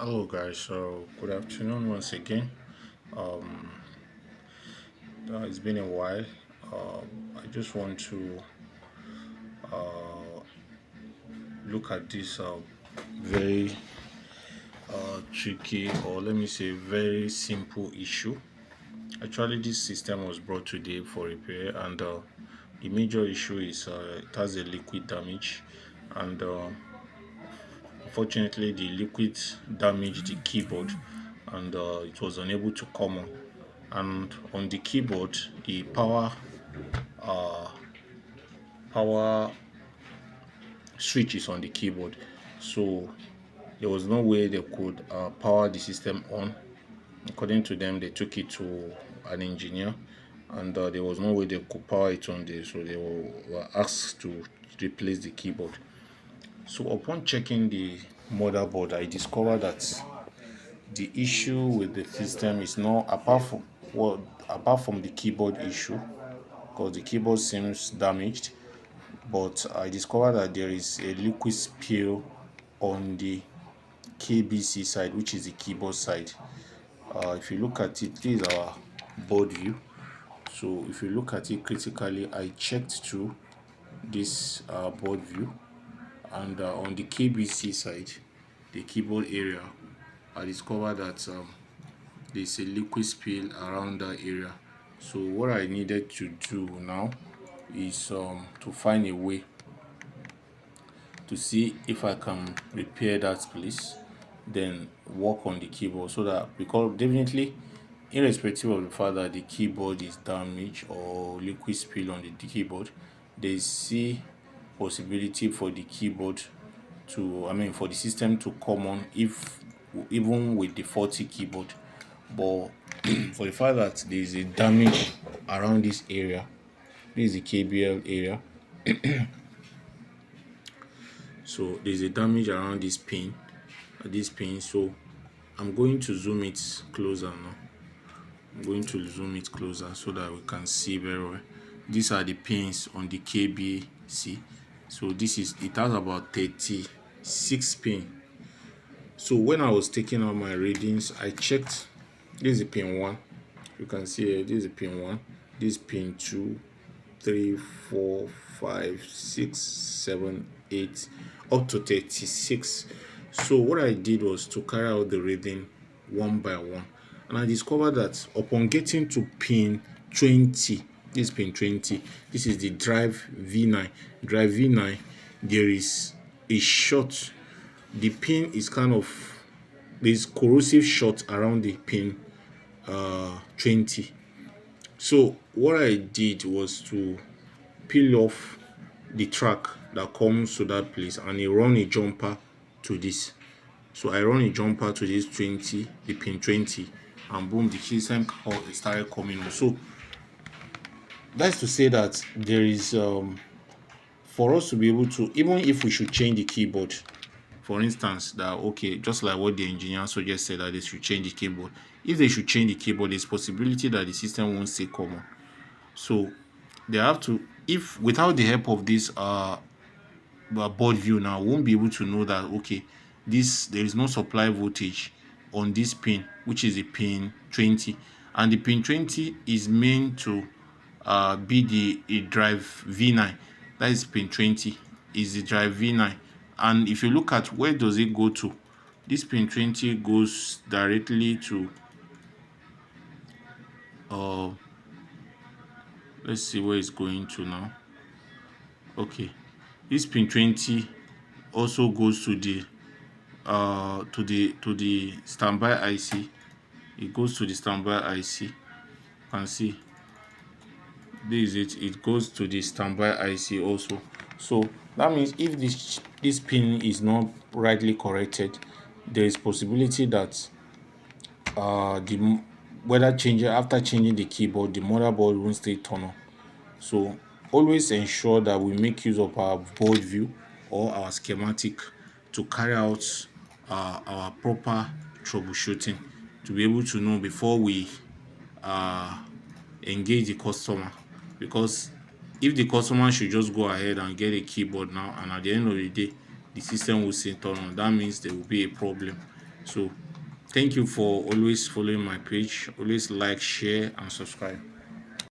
Hello, guys. So, good afternoon once again. Um, it's been a while. I just want to uh, look at this very tricky, or let me say, very simple issue. Actually, this system was brought today for repair, and the major issue is it has a liquid damage, and unfortunately, the liquid damaged the keyboard, and it was unable to come on. And on the keyboard, the uh, power switch is on the keyboard, so there was no way they could power the system on. According to them, they took it to an engineer, and there was no way they could power it on there, so they were asked to replace the keyboard. So upon checking the motherboard, I discovered that the issue with the system is not apart from the keyboard issue, because the keyboard seems damaged, but I discovered that there is a liquid spill on the KBC side, which is the keyboard side. If you look at it, this is our board view. So if you look at it critically, I checked through this board view, and on the KBC side, the keyboard area, I discovered that there's a liquid spill around that area. So what I needed to do now is to find a way to see if I can repair that place, then work on the keyboard, so that, because definitely, irrespective of the fact that the keyboard is damaged or liquid spill on the keyboard, there is still possibility for the keyboard to, I mean, for the system to come on, if even with the faulty keyboard. But for the fact that there is a damage around this area, this is the KBL area, so there's a damage around this pin. So I'm going to zoom it closer now. I'm going to zoom it closer so that we can see very well. These are the pins on the KBC. So it has about 36 pin. So when I was taking out my readings, I checked. This is pin 1. You can see here, this is pin 1. This pin 2, 3, 4, 5, 6, 7, 8, up to 36. So what I did was to carry out the reading one by one, and I discovered that upon getting to pin 20, this pin 20, this is the drive V9. Drive V9, there is a short. The pin is kind of, there's corrosive short around the pin 20. So what I did was to peel off the track that comes to that place, and I run a jumper to this. So I run a jumper to this 20, the pin 20, and boom, the system started coming on. So that's to say that there is for us to be able to, even if we should change the keyboard, for instance, that okay, just like what the engineer suggested, that they should change the keyboard. If they should change the keyboard, there's possibility that the system won't stay common. So they have to, if without the help of this board view now, we won't be able to know that okay, this there is no supply voltage on this pin, which is the pin 20, and the pin 20 is meant to be the a drive V9. That is pin 20 is the drive V9. And if you look at where does it go to, this pin 20 goes directly to uh let's see where it's going to now. Okay, this pin 20 also goes to the standby IC. It goes to the standby IC. You can see this is it. It goes to the standby IC also. So that means if this pin is not rightly corrected, there is possibility that the whether changing after changing the keyboard, the motherboard won't stay turn on. So always ensure that we make use of our board view or our schematic to carry out our proper troubleshooting, to be able to know before we uh, engage the customer. Because if the customer should just go ahead and get a keyboard now, and at the end of the day the system will say turn on, that means there will be a problem. So thank you for always following my page. Always like, share, and subscribe.